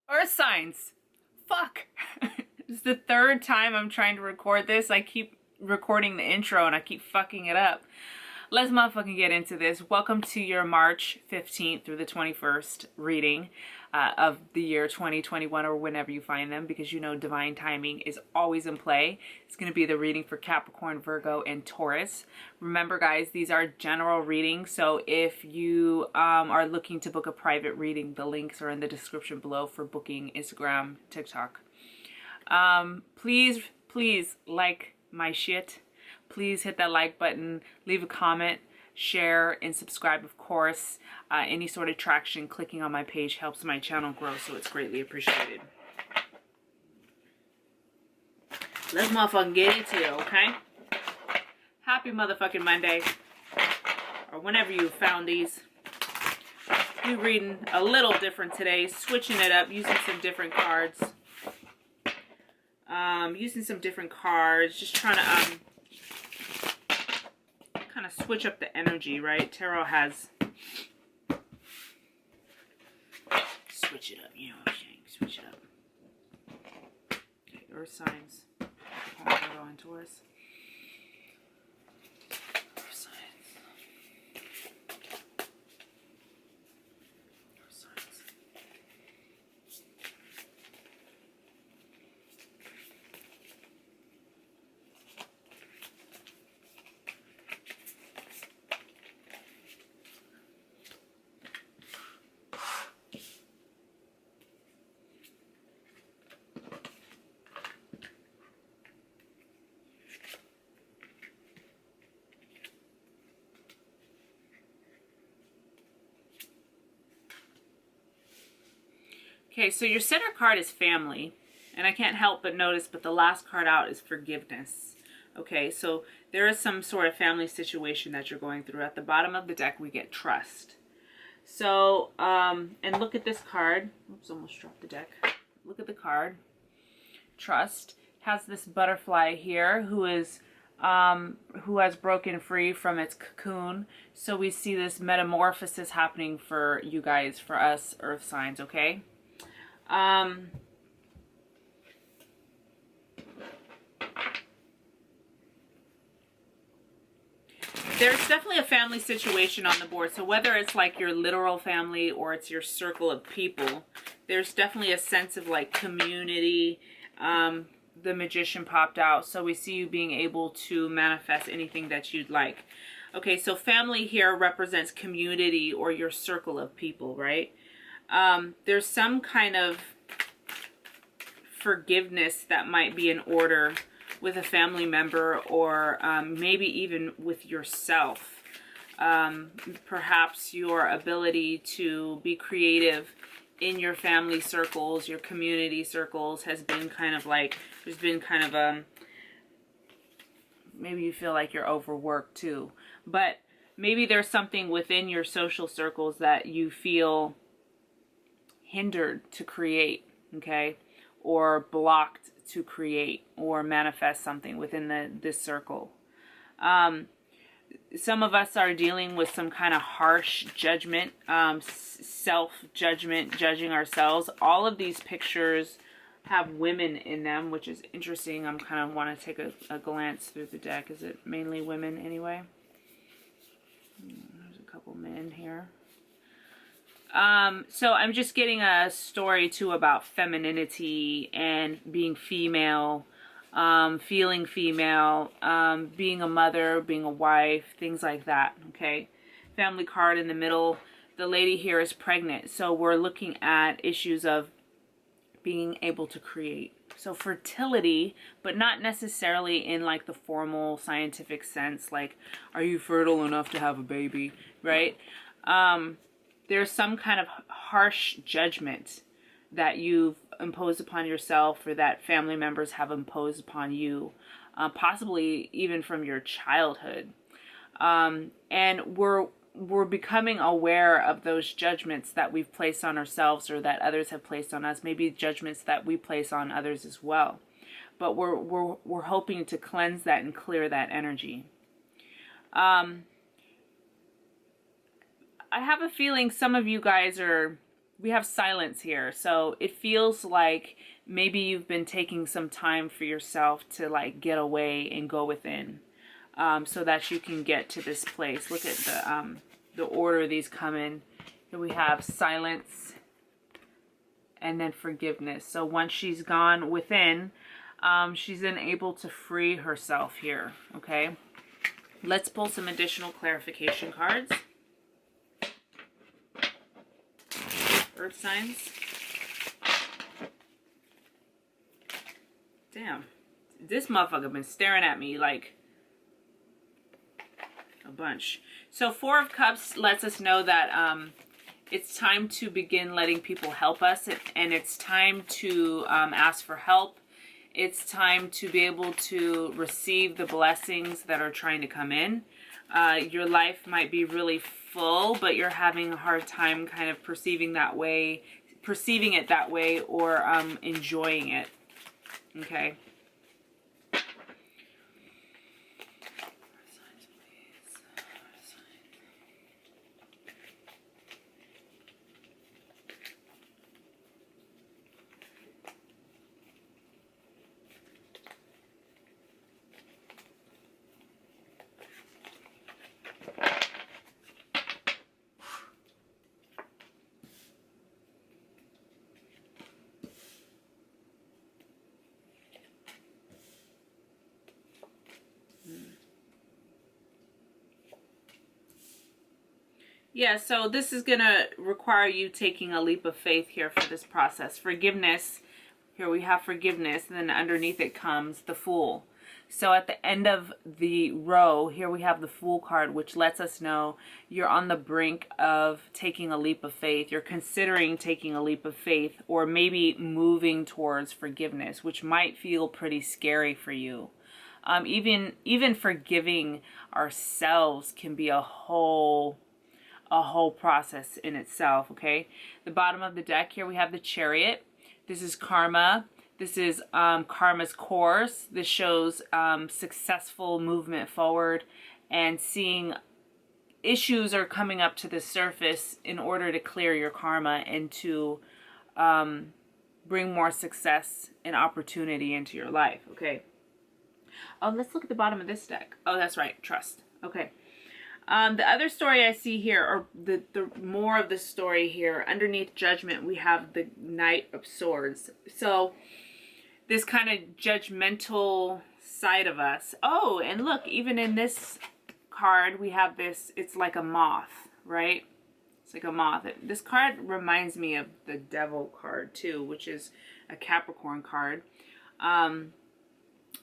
Earth signs. Fuck. It's the third time I'm trying to record this. I keep recording the intro and I keep fucking it up. Let's motherfucking get into this. Welcome to your March 15th through the 21st reading of the year 2021, or whenever you find them, because you know divine timing is always in play. It's going to be the reading for Capricorn, Virgo, and Taurus. Remember, guys, these are general readings, so if you are looking to book a private reading, the links are in the description below for booking Instagram, TikTok. Please like my shit. Please hit that like button, leave a comment, share, and subscribe, of course. Any sort of traction clicking on my page helps my channel grow, so it's greatly appreciated. Let's motherfucking get into it, okay? Happy motherfucking Monday, or whenever you found these. We're reading a little different today, switching it up, using some different cards. Just trying to kind of switch up the energy, right? Tarot has switch it up, you know what I'm saying? Switch it up. Okay, earth signs. Virgo and Taurus. Earth signs. Earth signs. Okay, so your center card is family, and I can't help but notice, but the last card out is forgiveness. Okay, so there is some sort of family situation that you're going through. At the bottom of the deck, we get trust. So, and look at this card. Oops, almost dropped the deck. Look at the card. Trust has this butterfly here who has broken free from its cocoon. So we see this metamorphosis happening for you guys, for us earth signs, okay? There's definitely a family situation on the board. So whether it's like your literal family or it's your circle of people, there's definitely a sense of like community. The Magician popped out. So we see you being able to manifest anything that you'd like. Okay, so family here represents community or your circle of people, right? There's some kind of forgiveness that might be in order with a family member, or maybe even with yourself. Perhaps your ability to be creative in your family circles, your community circles, has been kind of like, there's been kind of a, maybe you feel like you're overworked too, but maybe there's something within your social circles that you feel hindered to create, okay, or blocked to create or manifest something within this circle. Some of us are dealing with some kind of harsh judgment, self-judgment, judging ourselves. All of these pictures have women in them, which is interesting. I'm kind of want to take a glance through the deck. Is it mainly women anyway? There's a couple men here. So I'm just getting a story too about femininity and being female, feeling female, being a mother, being a wife, things like that. Okay. Family card in the middle. The lady here is pregnant. So we're looking at issues of being able to create. So fertility, but not necessarily in like the formal scientific sense. Like, are you fertile enough to have a baby? Right? There's some kind of harsh judgment that you've imposed upon yourself, or that family members have imposed upon you, possibly even from your childhood. And we're becoming aware of those judgments that we've placed on ourselves, or that others have placed on us, maybe judgments that we place on others as well. But we're hoping to cleanse that and clear that energy. I have a feeling some of you guys are we have silence here. So it feels like maybe you've been taking some time for yourself to like get away and go within, so that you can get to this place. Look at the order these come in. Here we have silence and then forgiveness. So once she's gone within, she's then able to free herself here. Okay, let's pull some additional clarification cards. Earth signs. Damn, this motherfucker been staring at me like a bunch. So Four of Cups lets us know that it's time to begin letting people help us, and it's time to ask for help. It's time to be able to receive the blessings that are trying to come in. Your life might be really full, but you're having a hard time kind of perceiving it that way, or enjoying it. Okay. Yeah, so this is going to require you taking a leap of faith here for this process. Forgiveness, here we have forgiveness, and then underneath it comes the Fool. So at the end of the row, here we have the Fool card, which lets us know you're on the brink of taking a leap of faith. You're considering taking a leap of faith, or maybe moving towards forgiveness, which might feel pretty scary for you. Even forgiving ourselves can be a whole process in itself. Okay, the bottom of the deck here we have the Chariot. This is karma. This is karma's course. This shows successful movement forward, and seeing issues are coming up to the surface in order to clear your karma and to bring more success and opportunity into your life. Okay, oh, let's look at the bottom of this deck. Oh, that's right, trust. Okay. The other story I see here, or the more of the story here, underneath Judgment, we have the Knight of Swords. So this kind of judgmental side of us. Oh, and look, even in this card, we have this, it's like a moth, right? It's like a moth. This card reminds me of the Devil card too, which is a Capricorn card.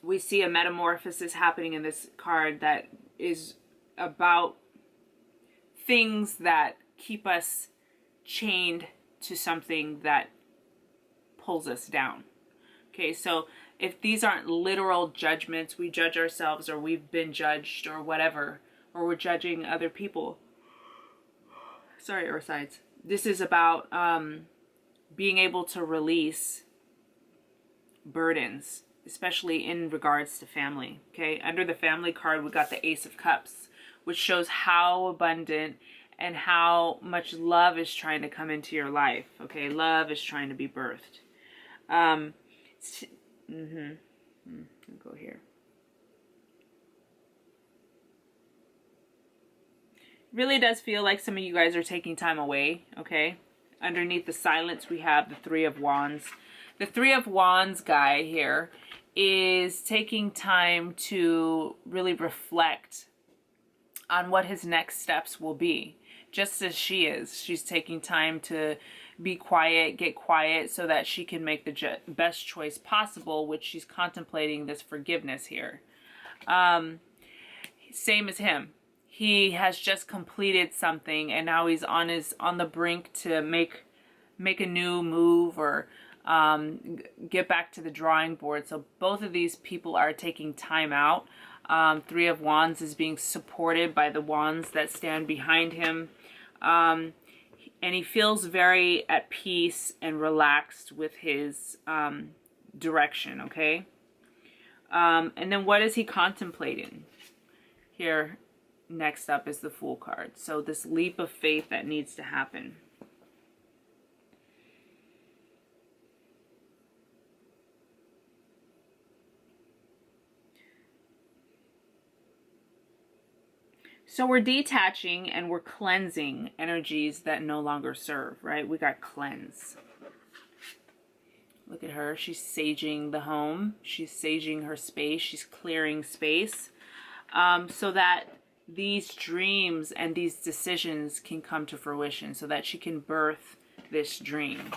We see a metamorphosis happening in this card that is about things that keep us chained to something that pulls us down. Okay, so if these aren't literal judgments, we judge ourselves, or we've been judged, or whatever, or we're judging other people. Sorry, Earth sides. This is about being able to release burdens, especially in regards to family. Okay, under the Family card, we got the Ace of Cups, which shows how abundant and how much love is trying to come into your life. Okay, love is trying to be birthed. I'll go here. Really does feel like some of you guys are taking time away. Okay, underneath the silence, we have the Three of Wands. The Three of Wands guy here is taking time to really reflect on what his next steps will be, just as she is. She's taking time to be quiet, get quiet, so that she can make the best choice possible, which she's contemplating this forgiveness here. Same as him. He has just completed something, and now he's on the brink to make a new move, or get back to the drawing board. So both of these people are taking time out. Three of Wands is being supported by the wands that stand behind him. And he feels very at peace and relaxed with his direction, okay? And then what is he contemplating? Here, next up is the Fool card. So this leap of faith that needs to happen. So we're detaching and we're cleansing energies that no longer serve, right? We got cleanse. Look at her. She's saging the home. She's saging her space. She's clearing space so that these dreams and these decisions can come to fruition, so that she can birth this dream.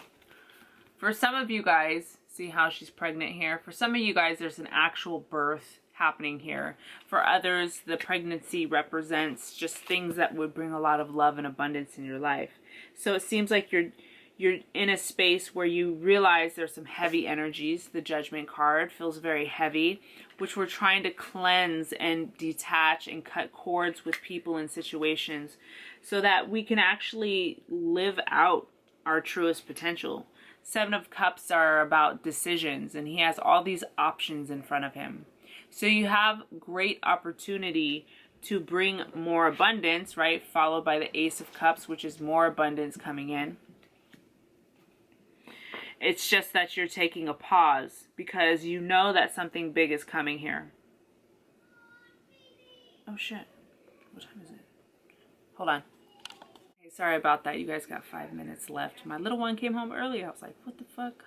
For some of you guys, see how she's pregnant here? For some of you guys, there's an actual birth happening here. For others, the pregnancy represents just things that would bring a lot of love and abundance in your life. So it seems like you're in a space where you realize there's some heavy energies. The Judgment card feels very heavy, which we're trying to cleanse and detach and cut cords with people and situations so that we can actually live out our truest potential. Seven of Cups are about decisions, and he has all these options in front of him. So you have great opportunity to bring more abundance, right? Followed by the Ace of Cups, which is more abundance coming in. It's just that you're taking a pause because you know that something big is coming here. Oh shit. What time is it? Hold on. Hey, sorry about that. You guys got 5 minutes left. My little one came home early. I was like, what the fuck?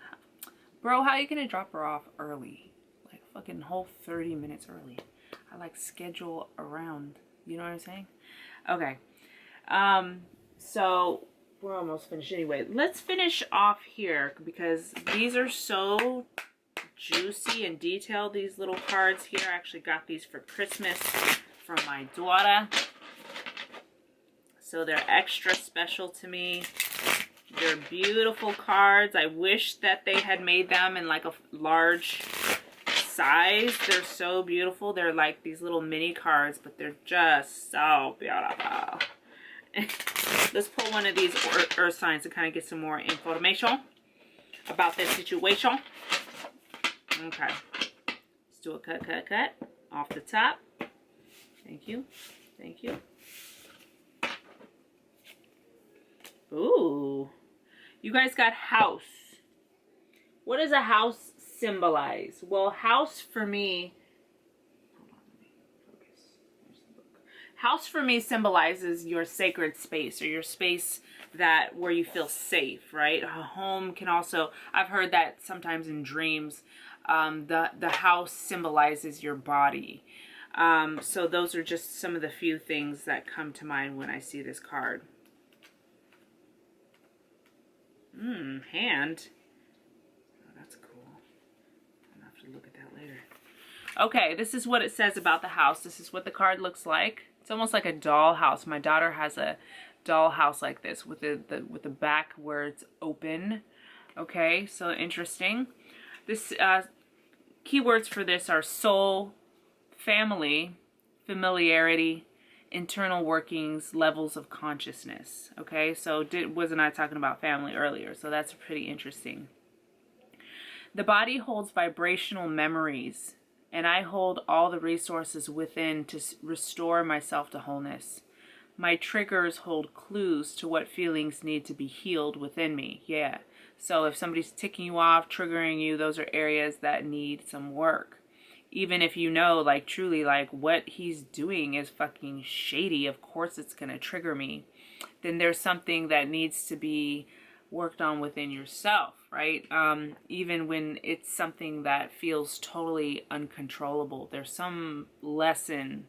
Bro, how are you gonna drop her off early? Like fucking whole 30 minutes early. I like schedule around. You know what I'm saying? Okay. So we're almost finished anyway. Let's finish off here because these are so juicy and detailed. These little cards here. I actually got these for Christmas from my daughter. So they're extra special to me. They're beautiful cards. I wish that they had made them in like a large size. They're so beautiful. They're like these little mini cards, but they're just so beautiful. Let's pull one of these earth signs to kind of get some more information about this situation. Okay. Let's do a cut off the top. Thank you. Thank you. Ooh. You guys got house. What does a house symbolize? Well, house for me... House for me symbolizes your sacred space, or your space that where you feel safe, right? A home can also, I've heard that sometimes in dreams, the house symbolizes your body. So those are just some of the few things that come to mind when I see this card. Hand. Oh, that's cool. I'll have to look at that later. Okay, this is what it says about the house. This is what the card looks like. It's almost like a doll house. My daughter has a doll house like this with the back where it's open. Okay, so interesting. This keywords for this are soul, family, familiarity, internal workings, levels of consciousness. Okay, so wasn't I talking about family earlier? So that's pretty interesting. The body holds vibrational memories, and I hold all the resources within to restore myself to wholeness. My triggers hold clues to what feelings need to be healed within me. Yeah. So if somebody's ticking you off, triggering you, those are areas that need some work. Even if you know, like, truly, like, what he's doing is fucking shady, of course it's going to trigger me. Then there's something that needs to be worked on within yourself, right? Even when it's something that feels totally uncontrollable, there's some lesson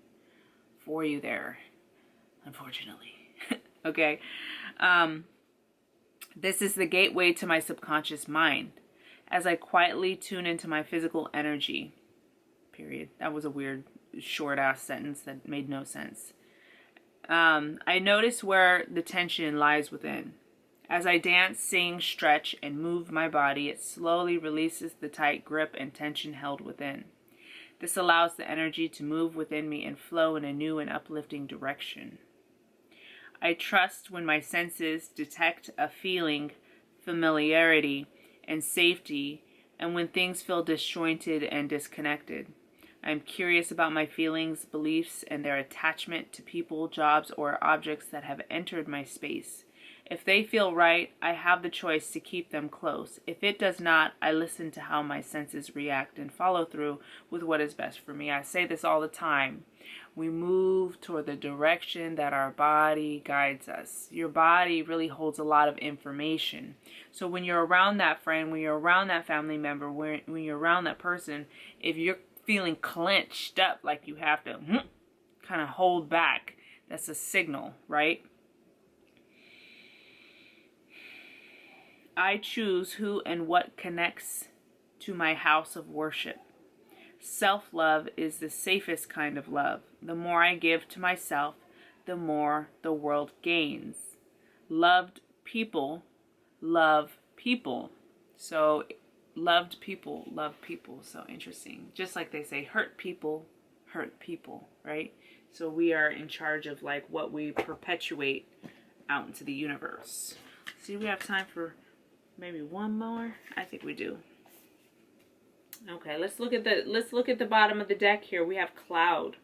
for you there, unfortunately. Okay. This is the gateway to my subconscious mind as I quietly tune into my physical energy. Period. That was a weird, short-ass sentence that made no sense. I notice where the tension lies within. As I dance, sing, stretch, and move my body, it slowly releases the tight grip and tension held within. This allows the energy to move within me and flow in a new and uplifting direction. I trust when my senses detect a feeling, familiarity, and safety, and when things feel disjointed and disconnected. I'm curious about my feelings, beliefs, and their attachment to people, jobs, or objects that have entered my space. If they feel right, I have the choice to keep them close. If it does not, I listen to how my senses react and follow through with what is best for me. I say this all the time. We move toward the direction that our body guides us. Your body really holds a lot of information. So when you're around that friend, when you're around that family member, when you're around that person, if you're feeling clenched up like you have to kind of hold back, that's a signal, right? I choose who and what connects to my house of worship. Self-love is the safest kind of love. The more I give to myself, the more the world gains. Loved people love people. So loved people love people. So interesting. Just like they say, hurt people hurt people, right? So we are in charge of like what we perpetuate out into the universe. See, we have time for maybe one more. I think we do. Okay, let's look at the bottom of the deck here. We have cloud.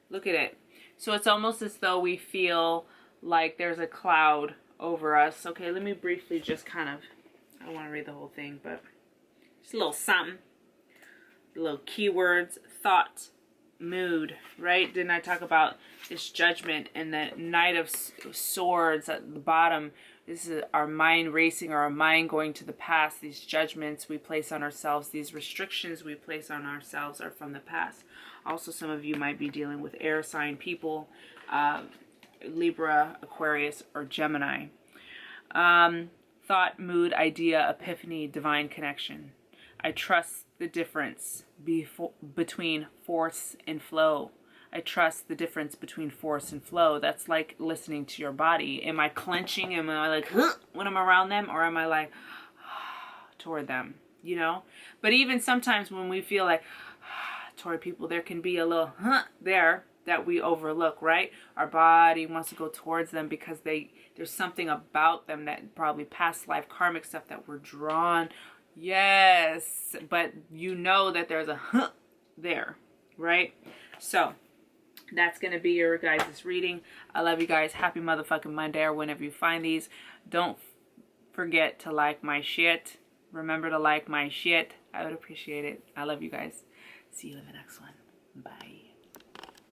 Look at it. So it's almost as though we feel like there's a cloud over us. Okay, let me briefly just kind of, I don't want to read the whole thing, but just a little something. Little keywords, thought, mood, right? Didn't I talk about this judgment and the Knight of Swords at the bottom? This is our mind racing, or our mind going to the past. These judgments we place on ourselves, these restrictions we place on ourselves are from the past. Also, some of you might be dealing with air sign people, Libra, Aquarius, or Gemini. Thought, mood, idea, epiphany, divine connection. I trust the difference between force and flow. I trust the difference between force and flow. That's like listening to your body. Am I clenching? Am I like, when I'm around them? Or am I like, toward them? You know? But even sometimes when we feel like, toward people, there can be a little, there that we overlook, right? Our body wants to go towards them because there's something about them that probably past life karmic stuff that we're drawn. Yes. But you know that there's a there, right? So that's going to be your guys' reading. I love you guys. Happy motherfucking Monday, or whenever you find these. Don't forget to like my shit. Remember to like my shit. I would appreciate it. I love you guys. See you in the next one. Bye.